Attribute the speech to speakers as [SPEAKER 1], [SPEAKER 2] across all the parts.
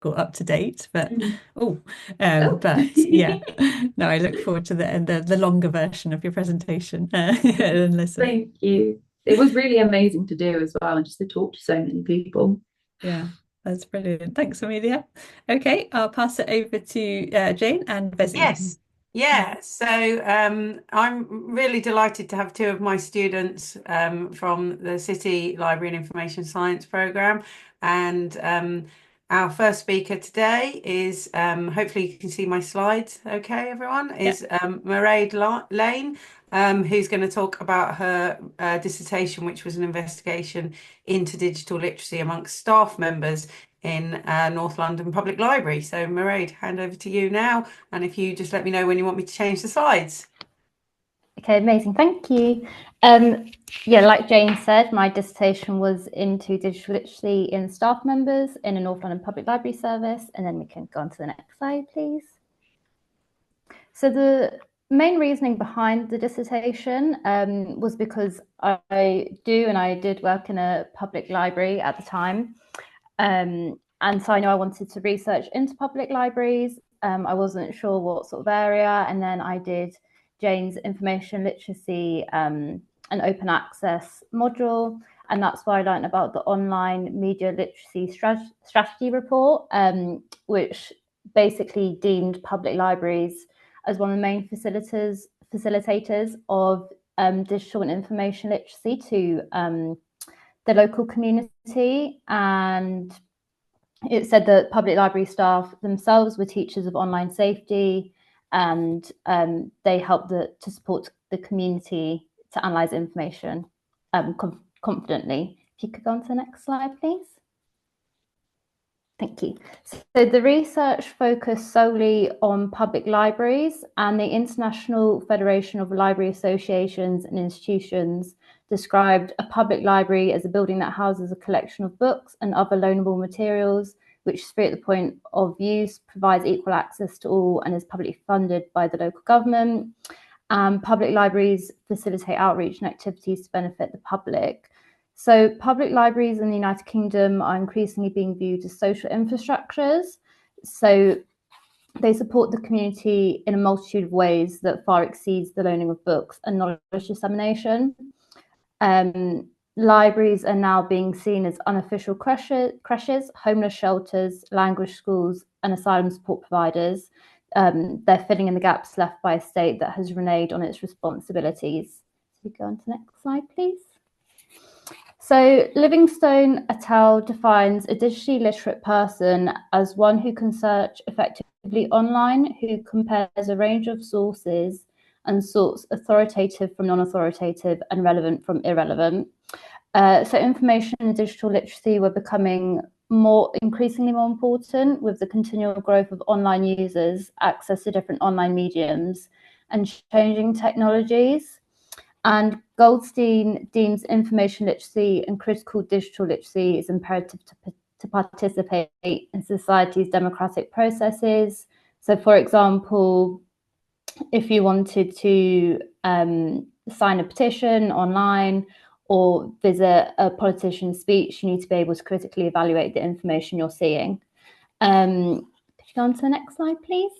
[SPEAKER 1] up to date, but
[SPEAKER 2] Oh,
[SPEAKER 1] but yeah, no, I look forward to the longer version of your presentation and listen.
[SPEAKER 2] thank you. It was really amazing to do as well, and just to talk to so many people.
[SPEAKER 1] Yeah, that's brilliant. Thanks, Amelia. Okay, I'll pass it over to Jane and Veselka.
[SPEAKER 3] Yes, yeah. So I'm really delighted to have two of my students from the City Library and Information Science programme. And our first speaker today is, hopefully you can see my slides, okay, everyone,
[SPEAKER 1] Yeah.
[SPEAKER 3] is Lane, who's going to talk about her dissertation, which was an investigation into digital literacy amongst staff members in North London Public Library. So Mairead, hand over to you now. And if you just let me know when you want me to change the slides.
[SPEAKER 4] Okay, amazing. Thank you. Yeah, like Jane said, my dissertation was into digital literacy in staff members in a North London Public Library service. And then we can go on to the next slide, please. So the main reasoning behind the dissertation was because I did work in a public library at the time. And so I know I wanted to research into public libraries. I wasn't sure what sort of area. And then I did Jane's information literacy and open access module. And that's why I learned about the online media literacy strategy report, which basically deemed public libraries as one of the main facilitators of digital and information literacy to the local community. And it said that public library staff themselves were teachers of online safety, and they helped to support the community to analyze information confidently. If you could go on to the next slide, please. Thank you. So the research focused solely on public libraries, and the International Federation of Library Associations and Institutions described a public library as a building that houses a collection of books and other loanable materials, which is free at the point of use, provides equal access to all, and is publicly funded by the local government. Public libraries facilitate outreach and activities to benefit the public. So public libraries in the United Kingdom are increasingly being viewed as social infrastructures. So they support the community in a multitude of ways that far exceeds the loaning of books and knowledge dissemination. Libraries are now being seen as unofficial creches, homeless shelters, language schools, and asylum support providers. They're filling in the gaps left by a state that has reneged on its responsibilities. So we go on to the next slide, please. So Livingstone et al. Defines a digitally literate person as one who can search effectively online, who compares a range of sources and sorts authoritative from non-authoritative and relevant from irrelevant. So information and digital literacy were becoming increasingly more important with the continual growth of online users, access to different online mediums, and changing technologies. And Goldstein deems information literacy and critical digital literacy is imperative to participate in society's democratic processes. So, for example, if you wanted to sign a petition online or visit a politician's speech, you need to be able to critically evaluate the information you're seeing. Could you go on to the next slide, please?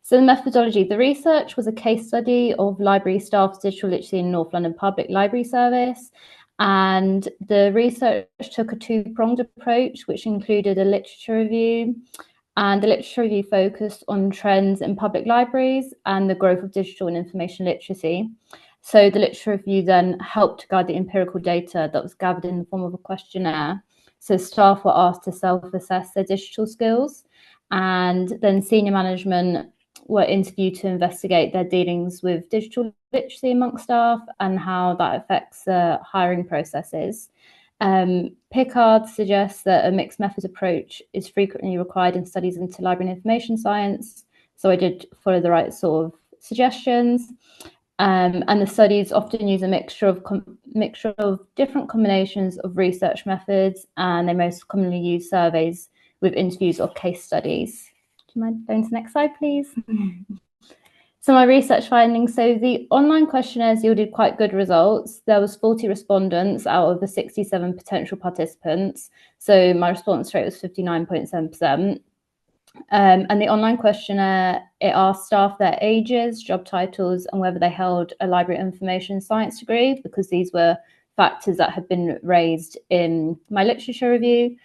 [SPEAKER 4] So the methodology, the research was a case study of library staff's digital literacy in North London Public Library Service. And the research took a two-pronged approach, which included a literature review. And the literature review focused on trends in public libraries and the growth of digital and information literacy. So the literature review then helped to guide the empirical data that was gathered in the form of a questionnaire. So staff were asked to self-assess their digital skills, and then senior management were interviewed to investigate their dealings with digital literacy amongst staff and how that affects hiring processes. Pickard suggests that a mixed methods approach is frequently required in studies into library and information science. So I did follow the right sort of suggestions. And the studies often use a mixture of different combinations of research methods, and they most commonly use surveys with interviews or case studies. Do you mind going to the next slide, please? So my research findings, so the online questionnaires yielded quite good results. There was 40 respondents out of the 67 potential participants. So my response rate was 59.7%. And the online questionnaire, it asked staff their ages, job titles, and whether they held a library information science degree, because these were factors that had been raised in my literature review.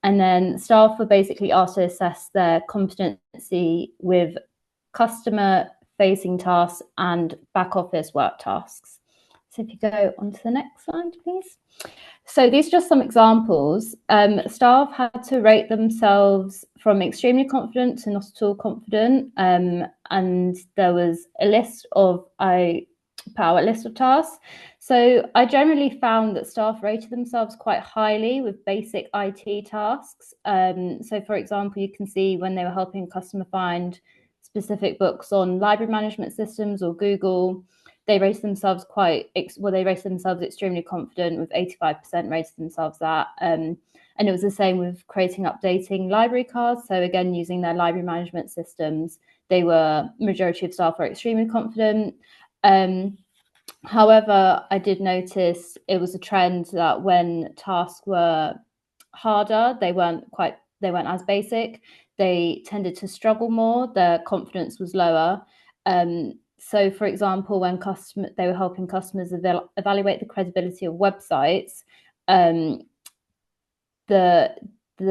[SPEAKER 4] And then staff were basically asked to assess their competency with customer-facing tasks and back-office work tasks. So if you go on to the next slide, please. So these are just some examples. Staff had to rate themselves from extremely confident to not at all confident. And there was a list of, I put out a list of tasks. So I generally found that staff rated themselves quite highly with basic IT tasks. So for example, you can see when they were helping a customer find specific books on library management systems or Google, they rated themselves they rated themselves extremely confident, with 85% rated themselves that. And it was the same with creating, updating library cards. So again, using their library management systems, majority of staff were extremely confident. However, I did notice it was a trend that when tasks were harder, they weren't as basic. They tended to struggle more. Their confidence was lower. So, for example, when they were helping customers evaluate the credibility of websites, the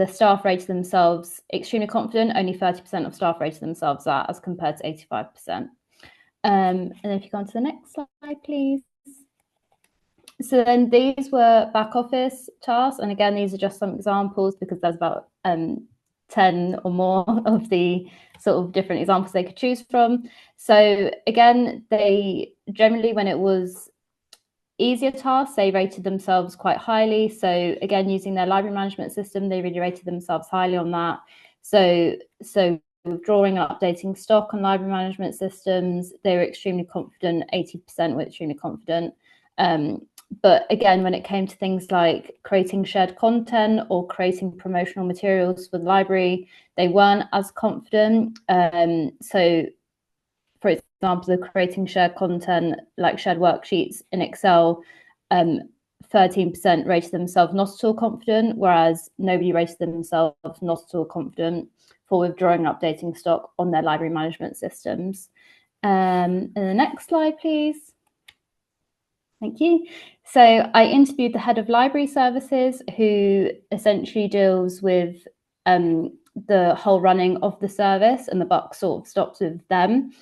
[SPEAKER 4] staff rated themselves extremely confident. Only 30% of staff rated themselves that, as compared to 85%. And if you go on to the next slide, please. So then these were back office tasks. And again, these are just some examples, because there's about 10 or more of the sort of different examples they could choose from. So again, they generally, when it was easier tasks, they rated themselves quite highly. So again, using their library management system, they really rated themselves highly on that. So drawing and updating stock on library management systems, they were extremely confident. 80% were extremely confident. But again, when it came to things like creating shared content or creating promotional materials for the library, they weren't as confident. So, for example, the creating shared content, like shared worksheets in Excel, 13% rated themselves not at all confident, whereas nobody rated themselves not at all confident for withdrawing and updating stock on their library management systems. And the next slide, please. Thank you. So I interviewed the head of library services, who essentially deals with the whole running of the service, and the buck sort of stops with them.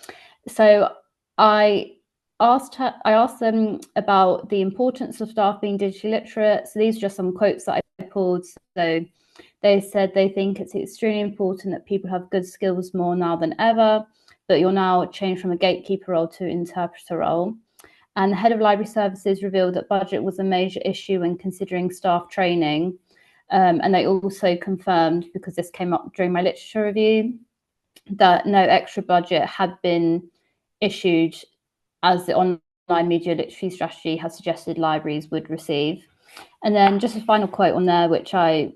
[SPEAKER 4] So I asked them about the importance of staff being digitally literate. So these are just some quotes that I pulled. So they said they think it's extremely important that people have good skills more now than ever, but you're now changed from a gatekeeper role to interpreter role. And the head of library services revealed that budget was a major issue when considering staff training. And they also confirmed, because this came up during my literature review, that no extra budget had been issued, as the online media literacy strategy has suggested libraries would receive. And then just a final quote on there, which I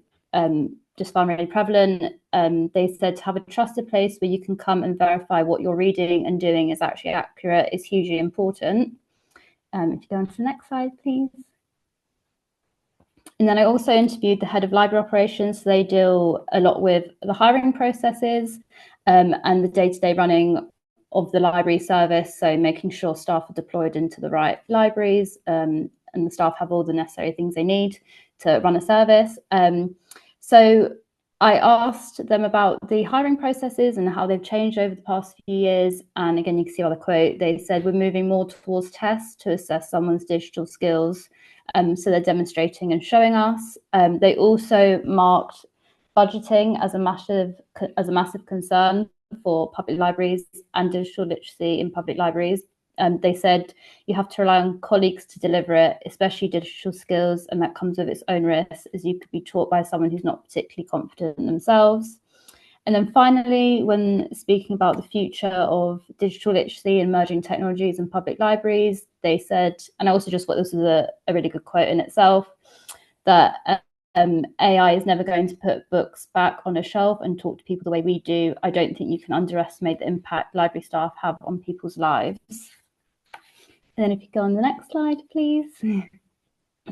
[SPEAKER 4] just found really prevalent. They said to have a trusted place where you can come and verify what you're reading and doing is actually accurate is hugely important. If you go on to the next slide, please. And then I also interviewed the head of library operations. So they deal a lot with the hiring processes and the day-to-day running of the library service. So making sure staff are deployed into the right libraries and the staff have all the necessary things they need to run a service. So I asked them about the hiring processes and how they've changed over the past few years. And again, you can see on the quote, they said, we're moving more towards tests to assess someone's digital skills. So they're demonstrating and showing us. They also marked budgeting as a massive concern for public libraries and digital literacy in public libraries. They said you have to rely on colleagues to deliver it, especially digital skills, and that comes with its own risks, as you could be taught by someone who's not particularly confident in themselves. And then finally, when speaking about the future of digital literacy and emerging technologies in public libraries, they said, and I also just thought this was a really good quote in itself, that AI is never going to put books back on a shelf and talk to people the way we do. I don't think you can underestimate the impact library staff have on people's lives. And then if you go on the next slide, please.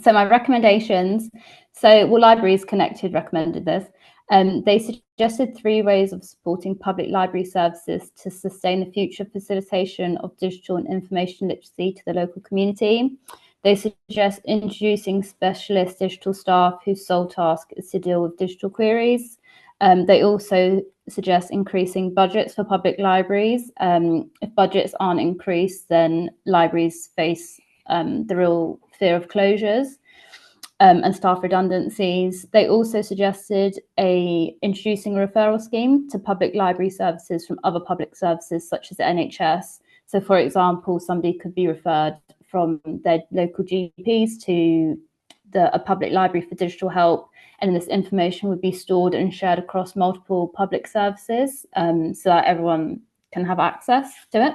[SPEAKER 4] So my recommendations. So Well Libraries Connected recommended this. They suggested 3 ways of supporting public library services to sustain the future facilitation of digital and information literacy to the local community. They suggest introducing specialist digital staff whose sole task is to deal with digital queries. They also suggest increasing budgets for public libraries. If budgets aren't increased, then libraries face the real fear of closures and staff redundancies. They also suggested introducing a referral scheme to public library services from other public services such as the NHS. So, for example, somebody could be referred from their local GPs to a public library for digital help, and this information would be stored and shared across multiple public services so that everyone can have access to it.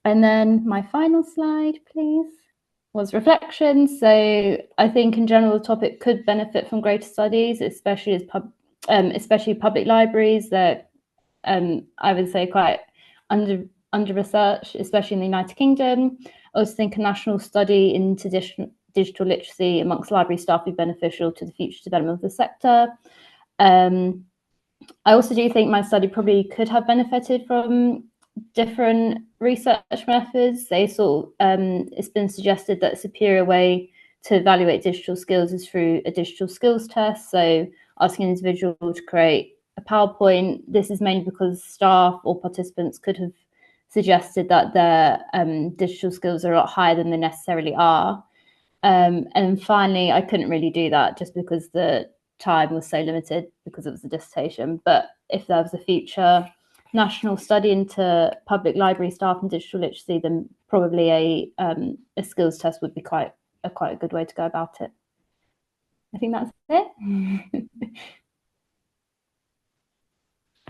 [SPEAKER 4] And then my final slide, please, was reflections. So I think in general, the topic could benefit from greater studies, especially public libraries that I would say quite under researched, especially in the United Kingdom. I also think a national study into digital literacy amongst library staff would be beneficial to the future development of the sector. I also do think my study probably could have benefited from different research methods. It's been suggested that a superior way to evaluate digital skills is through a digital skills test. So asking an individual to create a PowerPoint. This is mainly because staff or participants could have suggested that their digital skills are a lot higher than they necessarily are. And finally, I couldn't really do that just because the time was so limited because it was a dissertation. But if there was a future national study into public library staff and digital literacy, then probably a skills test would be quite a good way to go about it. I think that's it.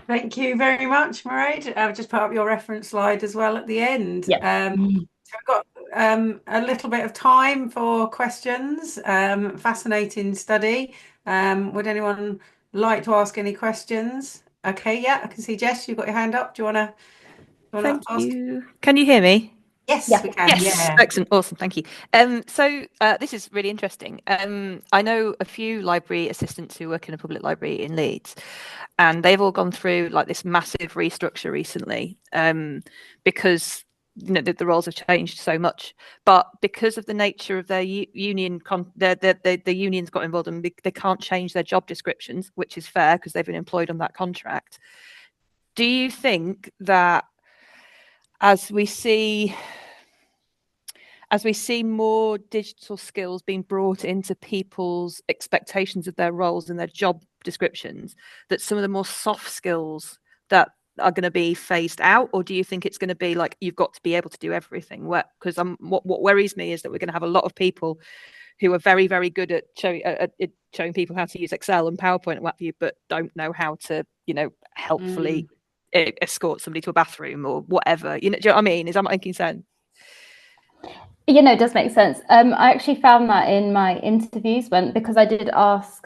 [SPEAKER 3] Thank you very much, Mairead. I've just put up your reference slide as well at the end.
[SPEAKER 4] Yep.
[SPEAKER 3] So we've got a little bit of time for questions. Fascinating study. Would anyone like to ask any questions? Okay, yeah, I can see Jess, you've got your hand up. Do you want to
[SPEAKER 5] Thank
[SPEAKER 3] ask?
[SPEAKER 5] you. Can you hear me?
[SPEAKER 3] Yes,
[SPEAKER 4] Yeah.
[SPEAKER 3] we can.
[SPEAKER 5] Yes,
[SPEAKER 3] Yeah.
[SPEAKER 5] excellent, awesome, thank you. So this is really interesting. I know a few library assistants who work in a public library in Leeds, and they've all gone through like this massive restructure recently because the roles have changed so much. But because of the nature of their union, the unions got involved and they can't change their job descriptions, which is fair because they've been employed on that contract. Do you think that as we see more digital skills being brought into people's expectations of their roles and their job descriptions, that some of the more soft skills that are going to be phased out? Or do you think it's going to be like you've got to be able to do everything? Because what worries me is that we're going to have a lot of people who are very, very good at showing people how to use Excel and PowerPoint and what have you, but don't know how to, helpfully escort somebody to a bathroom or whatever. Do you know what I mean? Is that making sense?
[SPEAKER 4] It does make sense. I actually found that in my interviews because I did ask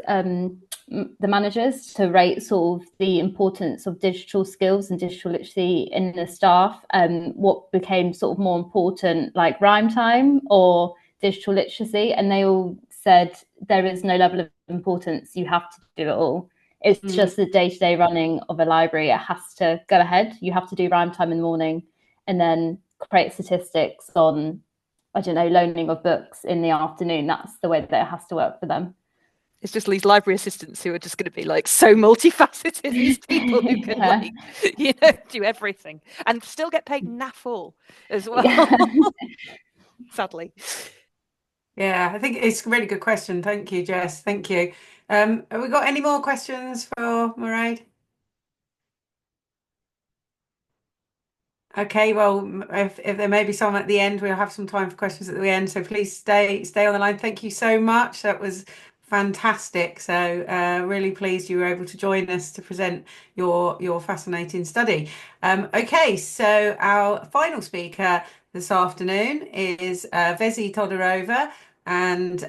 [SPEAKER 4] the managers to rate sort of the importance of digital skills and digital literacy in the staff, what became sort of more important, like rhyme time or digital literacy, and they all said there is no level of importance. You have to do it all. It's just the day-to-day running of a library. It has to go ahead. You have to do rhyme time in the morning and then create statistics on, I don't know, loaning of books in the afternoon. That's the way that it has to work for them.
[SPEAKER 5] It's just these library assistants who are just going to be like so multifaceted. These people who can do everything and still get paid naffle as well. Yeah. Sadly.
[SPEAKER 3] Yeah, I think it's a really good question. Thank you, Jess. Thank you. Have we got any more questions for Mairead? Okay, well, if there may be some at the end, we'll have some time for questions at the end. So please stay on the line. Thank you so much. That was fantastic. So really pleased you were able to join us to present your fascinating study. Okay, so our final speaker this afternoon is Vesi Todorova, and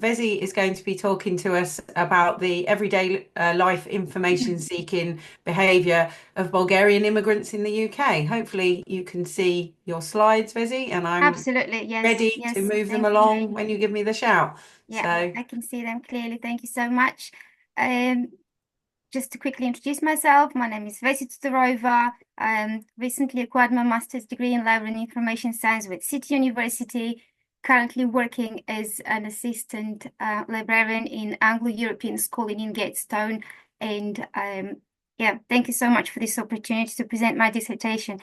[SPEAKER 3] Vesi is going to be talking to us about the everyday life information seeking behaviour of Bulgarian immigrants in the UK. Hopefully you can see your slides, Vesi, and I'm
[SPEAKER 6] Absolutely, yes.
[SPEAKER 3] ready
[SPEAKER 6] Yes,
[SPEAKER 3] to move them
[SPEAKER 6] thank
[SPEAKER 3] along
[SPEAKER 6] you.
[SPEAKER 3] when you give me the shout.
[SPEAKER 6] Yeah,
[SPEAKER 3] So
[SPEAKER 6] I can see them clearly. Thank you so much. Just to quickly introduce myself, my name is Vesi Tudorova. Recently acquired my master's degree in library and information science with City University. Currently working as an assistant librarian in Anglo-European School in Ingatestone. And yeah, thank you so much for this opportunity to present my dissertation.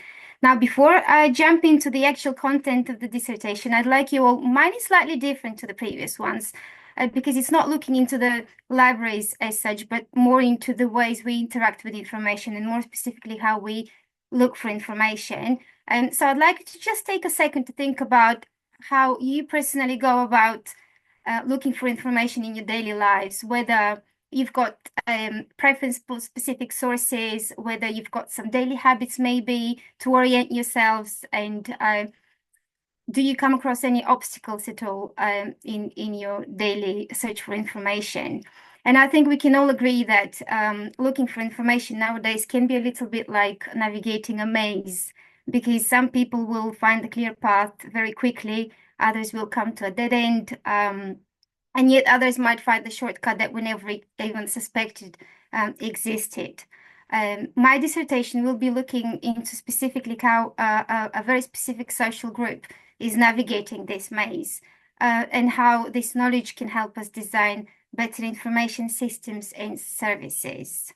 [SPEAKER 6] Now, before I jump into the actual content of the dissertation, I'd like you all, mine is slightly different to the previous ones because it's not looking into the libraries as such, but more into the ways we interact with information and more specifically how we look for information. And so I'd like you to just take a second to think about how you personally go about looking for information in your daily lives, whether you've got preference for specific sources, whether you've got some daily habits maybe to orient yourselves, and do you come across any obstacles at all in your daily search for information? And I think we can all agree that looking for information nowadays can be a little bit like navigating a maze, because some people will find the clear path very quickly, others will come to a dead end, and yet others might find the shortcut that we never even suspected existed. My dissertation will be looking into specifically how a very specific social group is navigating this maze and how this knowledge can help us design better information systems and services.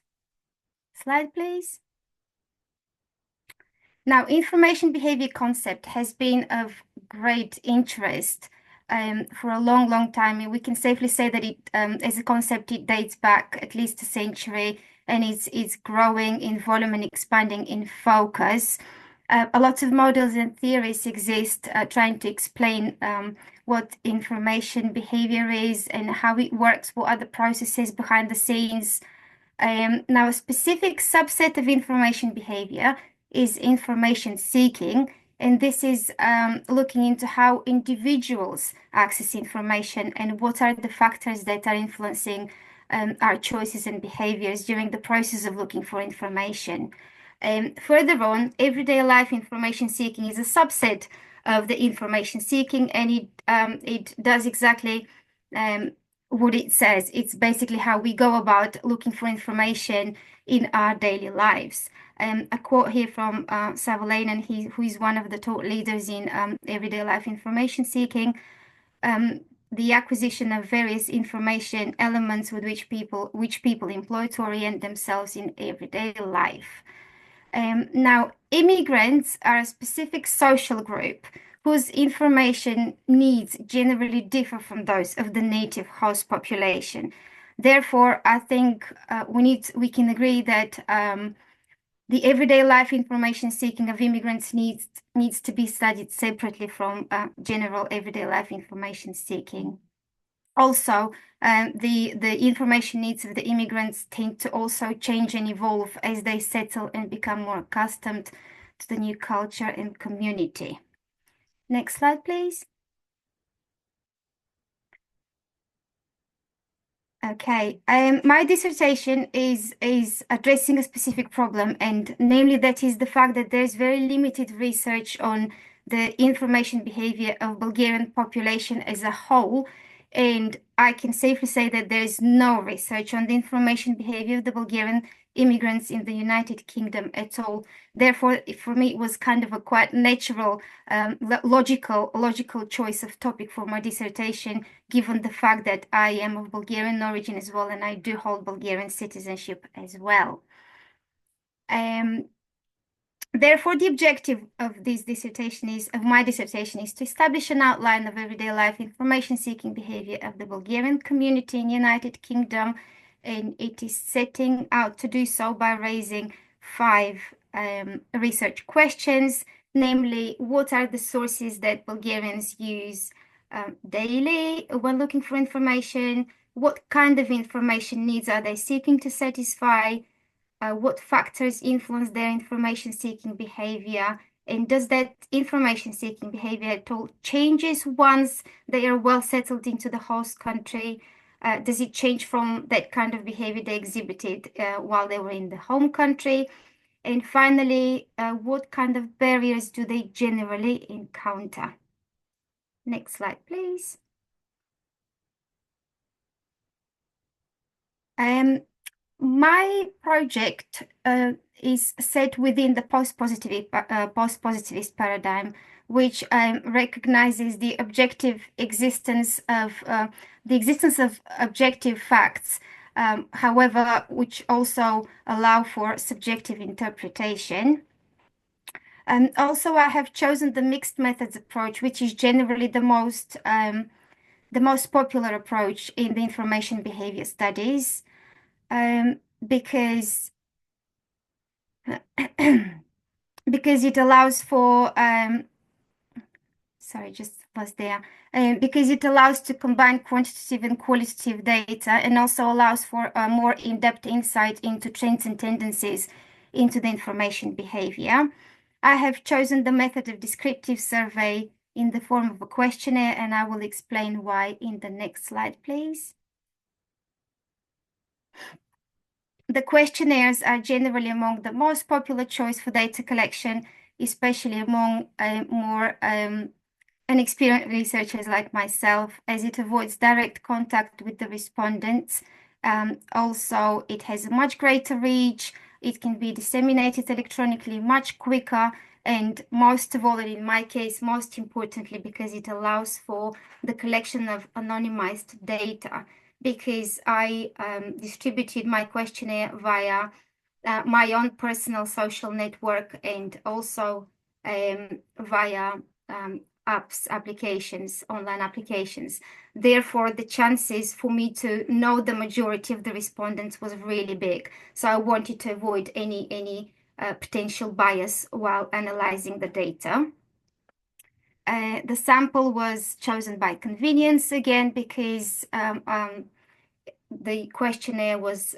[SPEAKER 6] Slide, please. Now, information behavior concept has been of great interest for a long, long time. And we can safely say that it, as a concept, it dates back at least a century, and it's growing in volume and expanding in focus. A lot of models and theories exist trying to explain what information behavior is and how it works, what are the processes behind the scenes. Now, a specific subset of information behavior is information seeking, and this is looking into how individuals access information and what are the factors that are influencing our choices and behaviors during the process of looking for information. Further on, everyday life information seeking is a subset of the information seeking, and it does exactly what it says. It's basically how we go about looking for information in our daily lives. A quote here from Lane, and who is one of the thought leaders in everyday life information seeking. The acquisition of various information elements with which people employ to orient themselves in everyday life. Now, immigrants are a specific social group whose information needs generally differ from those of the native host population. Therefore, I think we can agree that the everyday life information seeking of immigrants needs to be studied separately from general everyday life information seeking. Also, the information needs of the immigrants tend to also change and evolve as they settle and become more accustomed to the new culture and community. Next slide, please. Okay, my dissertation is addressing a specific problem, and namely that is the fact that there's very limited research on the information behavior of Bulgarian population as a whole. And I can safely say that there is no research on the information behavior of the Bulgarian immigrants in the United Kingdom at all. Therefore, for me, it was kind of a quite natural, logical choice of topic for my dissertation, given the fact that I am of Bulgarian origin as well, and I do hold Bulgarian citizenship as well. Therefore, the objective of my dissertation is to establish an outline of everyday life information seeking behavior of the Bulgarian community in the United Kingdom, and it is setting out to do so by raising 5 research questions, namely, what are the sources that Bulgarians use daily when looking for information? What kind of information needs are they seeking to satisfy? What factors influence their information seeking behavior, And does that information-seeking behavior at all changes once they are well settled into the host country? Does it change from that kind of behavior they exhibited while they were in the home country? And finally, what kind of barriers do they generally encounter? Next slide, please. My project is set within the post-positivist paradigm, which recognizes the existence of objective facts, however, which also allow for subjective interpretation. And also, I have chosen the mixed methods approach, which is generally the most popular approach in the information behavior studies. Because because it allows for because it allows to combine quantitative and qualitative data, and also allows for a more in-depth insight into trends and tendencies into the information behavior. I have chosen the method of descriptive survey in the form of a questionnaire, and I will explain why in the next slide, please. The questionnaires are generally among the most popular choice for data collection, especially among more inexperienced researchers like myself, as it avoids direct contact with the respondents. Also, it has a much greater reach. It can be disseminated electronically much quicker, and most of all, and in my case, most importantly, because it allows for the collection of anonymized data, because I distributed my questionnaire via my own personal social network, and also via online applications. Therefore, the chances for me to know the majority of the respondents was really big. So I wanted to avoid any potential bias while analyzing the data. The sample was chosen by convenience again, because the questionnaire was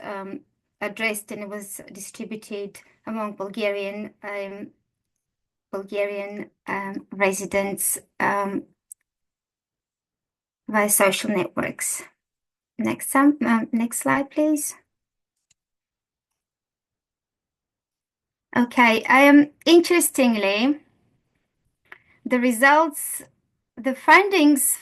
[SPEAKER 6] addressed and it was distributed among Bulgarian residents via social networks. Next slide, please. Okay. Interestingly, the findings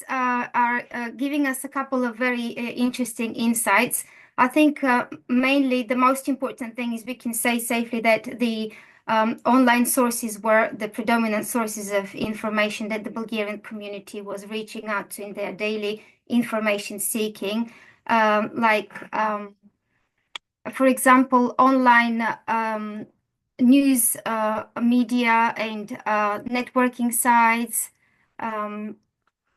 [SPEAKER 6] are giving us a couple of very interesting insights. I think mainly the most important thing is we can say safely that the online sources were the predominant sources of information that the Bulgarian community was reaching out to in their daily information seeking. For example, online news media and networking sites.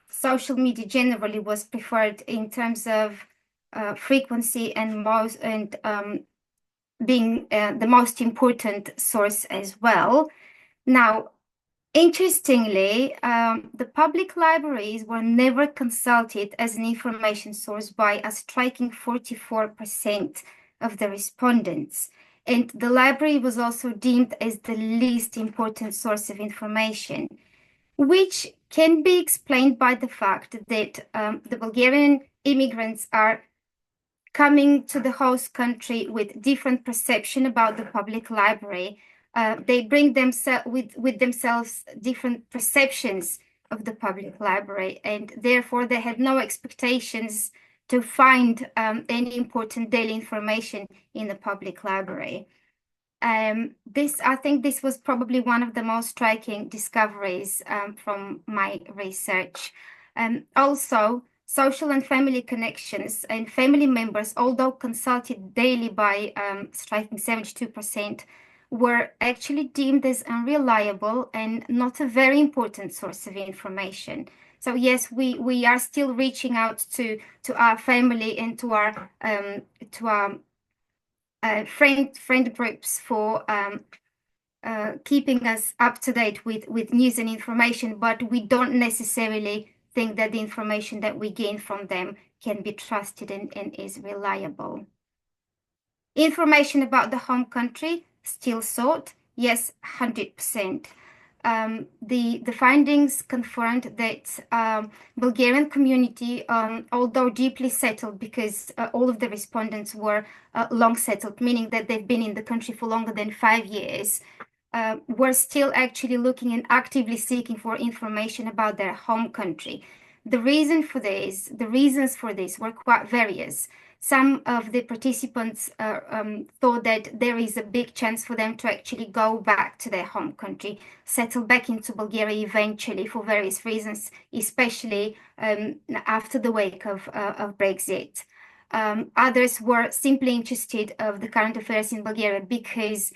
[SPEAKER 6] Social media generally was preferred in terms of frequency and being the most important source as well. Now, interestingly, the public libraries were never consulted as an information source by a striking 44% of the respondents. And the library was also deemed as the least important source of information, which can be explained by the fact that the Bulgarian immigrants are coming to the host country with different perception about the public library. They bring with themselves different perceptions of the public library, and therefore they had no expectations to find any important daily information in the public library. I think this was probably one of the most striking discoveries from my research. Also, social and family connections and family members, although consulted daily by striking 72%, were actually deemed as unreliable and not a very important source of information. So yes, we are still reaching out to our family and to our friend groups for keeping us up to date with news and information, but we don't necessarily think that the information that we gain from them can be trusted and is reliable. Information about the home country still sought, yes, 100%. The findings confirmed that Bulgarian community, although deeply settled, because all of the respondents were long settled, meaning that they've been in the country for longer than 5 years, were still actually looking and actively seeking for information about their home country. The reasons for this were quite various. Some of the participants thought that there is a big chance for them to actually go back to their home country, settle back into Bulgaria eventually for various reasons, especially after the wake of Brexit. Others were simply interested of the current affairs in Bulgaria because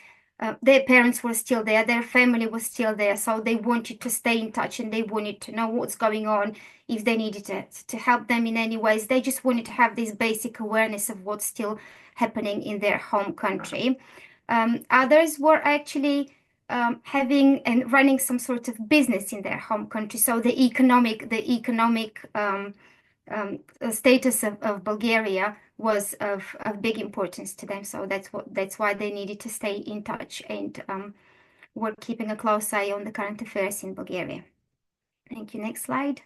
[SPEAKER 6] their parents were still there, their family was still there, so they wanted to stay in touch and they wanted to know what's going on. If they needed to help them in any ways, they just wanted to have this basic awareness of what's still happening in their home country. Others were actually having and running some sort of business in their home country, so the economic status of Bulgaria was of big importance to them. So that's why they needed to stay in touch and were keeping a close eye on the current affairs in Bulgaria. Thank you. Next slide.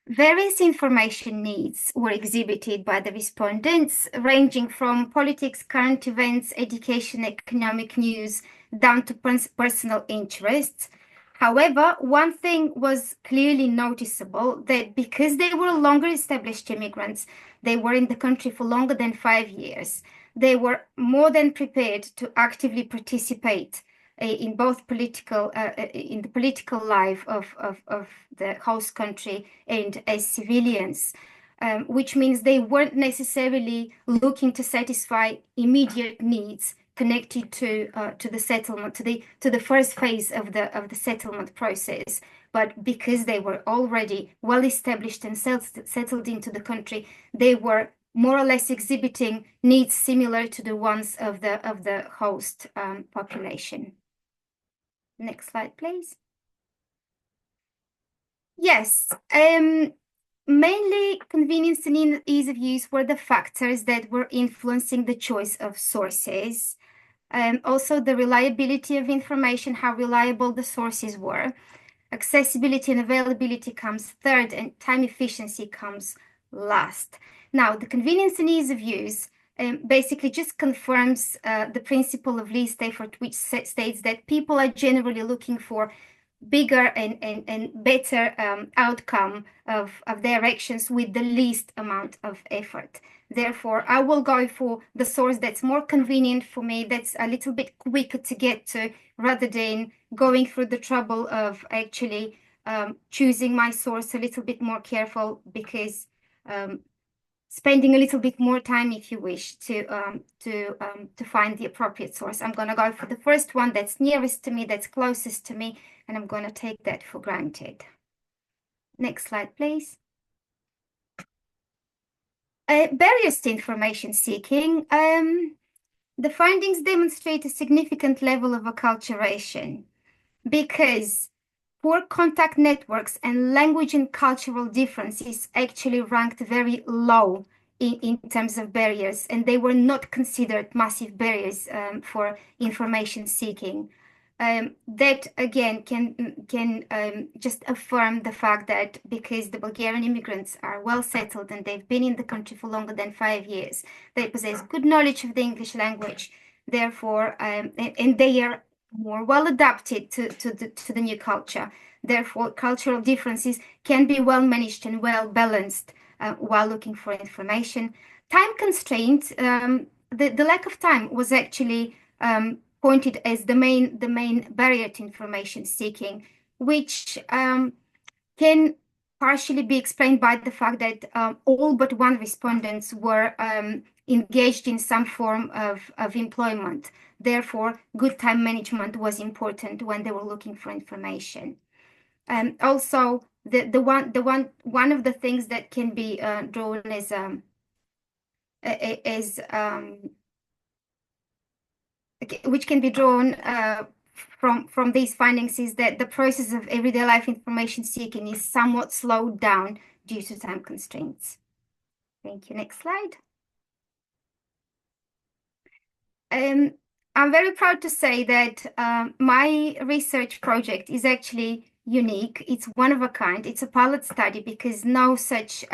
[SPEAKER 6] Various information needs were exhibited by the respondents, ranging from politics, current events, education, economic news, down to personal interests. However, one thing was clearly noticeable, that because they were longer established immigrants, they were in the country for longer than 5 years, they were more than prepared to actively participate in both in the political life of the host country and as civilians, which means they weren't necessarily looking to satisfy immediate needs connected to the settlement, to the first phase of the settlement process, but because they were already well established and settled into the country, they were more or less exhibiting needs similar to the ones of the host population. Next slide, please. Yes, mainly convenience and ease of use were the factors that were influencing the choice of sources. Also, the reliability of information, how reliable the sources were. Accessibility and availability comes third, and time efficiency comes last. Now, the convenience and ease of use basically just confirms the principle of least effort, which states that people are generally looking for bigger and better outcome of their actions with the least amount of effort. Therefore, I will go for the source that's more convenient for me, that's a little bit quicker to get to, rather than going through the trouble of actually choosing my source a little bit more careful, because spending a little bit more time, if you wish, to find the appropriate source. I'm going to go for the first one that's nearest to me, that's closest to me, and I'm going to take that for granted. Next slide, please. Barriers to information seeking. The findings demonstrate a significant level of acculturation, because poor contact networks and language and cultural differences actually ranked very low in terms of barriers, and they were not considered massive barriers for information seeking. That again can just affirm the fact that because the Bulgarian immigrants are well settled and they've been in the country for longer than 5 years, they possess good knowledge of the English language, therefore, and they are more well adapted to the new culture. Therefore, cultural differences can be well managed and well balanced while looking for information. Time constraints, the lack of time was actually pointed as the main barrier to information seeking, which can partially be explained by the fact that all but one respondents were engaged in some form of employment. Therefore, good time management was important when they were looking for information. Also, one of the things that can be drawn which can be drawn from these findings is that the process of everyday life information seeking is somewhat slowed down due to time constraints. Thank you. Next slide. I'm very proud to say that my research project is actually unique. It's one of a kind. It's a pilot study because no such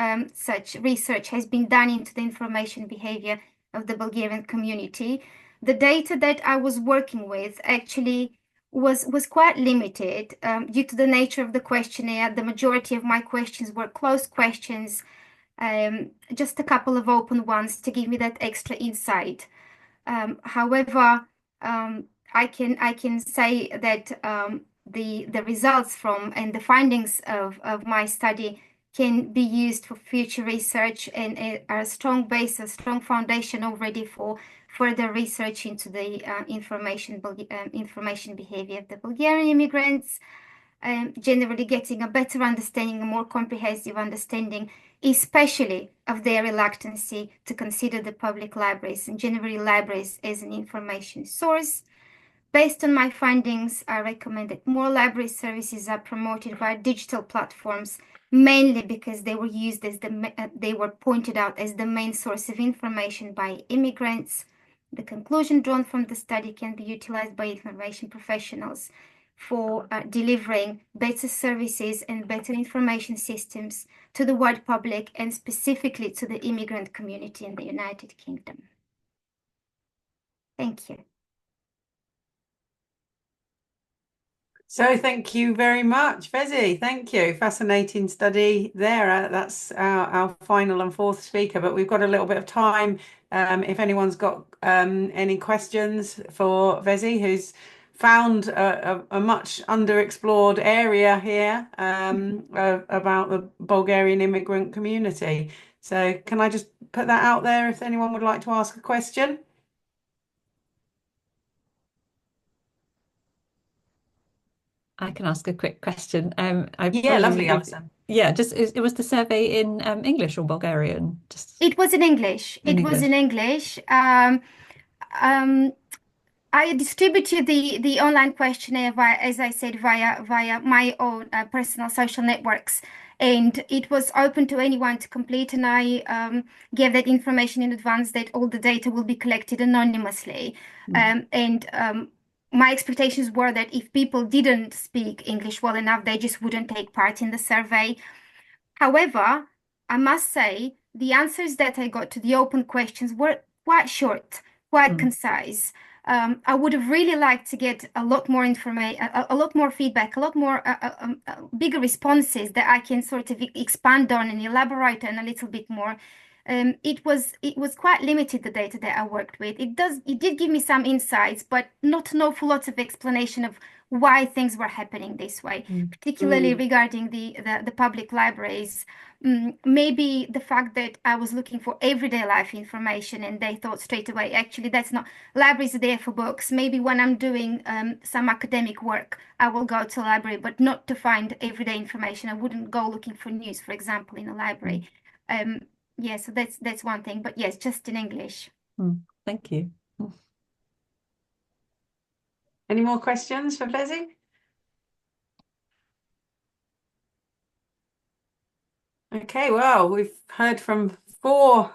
[SPEAKER 6] research has been done into the information behavior of the Bulgarian community. The data that I was working with actually was quite limited due to the nature of the questionnaire. The majority of my questions were closed questions, just a couple of open ones to give me that extra insight. However, I can say that the results from and the findings of my study can be used for future research and are a strong base, a strong foundation already for further research into the information behavior of the Bulgarian immigrants, generally getting a better understanding, a more comprehensive understanding, especially of their reluctancy to consider the public libraries and generally libraries as an information source. Based on my findings, I recommend that more library services are promoted via digital platforms, mainly because they were used as they were pointed out as the main source of information by immigrants. The conclusion drawn from the study can be utilized by information professionals for delivering better services and better information systems to the wide public and specifically to the immigrant community in the United Kingdom. Thank you.
[SPEAKER 3] So thank you very much, Vezi. Thank you. Fascinating study there. That's our final and fourth speaker, but we've got a little bit of time. If anyone's got any questions for Vezi, who's found a much underexplored area here about the Bulgarian immigrant community. So can I just put that out there if anyone would like to ask a question?
[SPEAKER 1] I can ask a quick question.
[SPEAKER 3] Yeah, lovely, Alison.
[SPEAKER 1] Yeah, just it was the survey in English or Bulgarian? Just
[SPEAKER 6] It was in English.
[SPEAKER 1] in
[SPEAKER 6] It was in English. I distributed the online questionnaire via, as I said, via my own personal social networks, and it was open to anyone to complete. And I gave that information in advance that all the data will be collected anonymously. My expectations were that if people didn't speak English well enough, they just wouldn't take part in the survey. However, I must say the answers that I got to the open questions were quite short, quite concise. I would have really liked to get a lot more information, a lot more feedback, a lot more bigger responses that I can sort of expand on and elaborate on a little bit more. It was quite limited, the data that I worked with. It did give me some insights, but not an awful lot of explanation of why things were happening this way, particularly regarding the public libraries. Maybe the fact that I was looking for everyday life information and they thought straight away, actually, that's not, libraries are there for books. Maybe when I'm doing some academic work, I will go to a library, but not to find everyday information. I wouldn't go looking for news, for example, in a library. Yeah, so that's one thing, but yes, just in English.
[SPEAKER 1] Thank you.
[SPEAKER 3] Any more questions for Vezi? Okay, well, we've heard from 4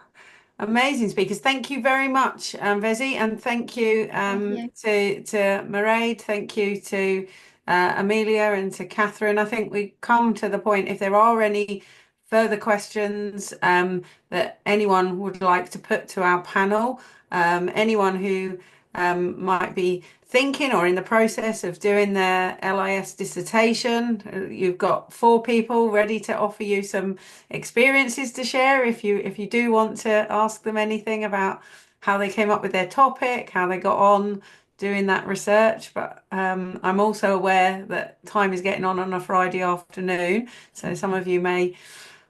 [SPEAKER 3] amazing speakers. Thank you very much, Vezi, and thank you, to Mairead. Thank you to Amelia and to Katherine. I think we come to the point, if there are any further questions that anyone would like to put to our panel, anyone who might be thinking or in the process of doing their LIS dissertation, you've got 4 people ready to offer you some experiences to share if you do want to ask them anything about how they came up with their topic, how they got on doing that research. But I'm also aware that time is getting on a Friday afternoon, so some of you may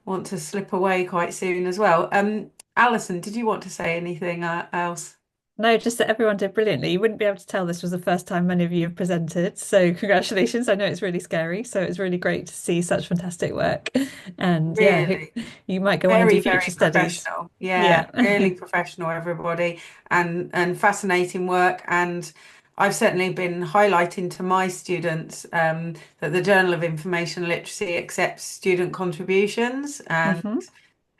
[SPEAKER 3] want to slip away quite soon as well. Alison, did you want to say anything else?
[SPEAKER 1] No, just that everyone did brilliantly. You wouldn't be able to tell this was the first time many of you have presented. So congratulations. I know it's really scary. So it's really great to see such fantastic work. And
[SPEAKER 3] really,
[SPEAKER 1] you might go on and do future studies.
[SPEAKER 3] Professional. Yeah, really professional, everybody, and fascinating work. And I've certainly been highlighting to my students that the Journal of Information Literacy accepts student contributions, and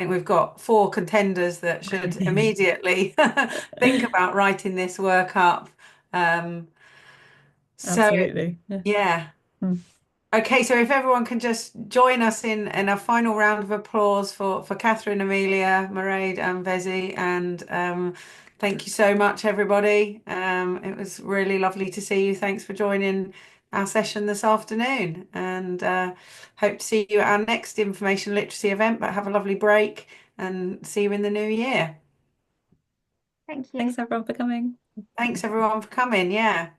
[SPEAKER 3] think we've got 4 contenders that should immediately think about writing this work up. So
[SPEAKER 1] Absolutely.
[SPEAKER 3] yeah.
[SPEAKER 1] Mm.
[SPEAKER 3] Okay, so if everyone can just join us in a final round of applause for Katherine, Amelia, Mairead and Vesi, and thank you so much, everybody. It was really lovely to see you. Thanks for joining our session this afternoon, and hope to see you at our next information literacy event. But have a lovely break, and see you in the new year.
[SPEAKER 6] Thank you.
[SPEAKER 1] Thanks everyone for coming.
[SPEAKER 3] Thanks everyone for coming. Yeah.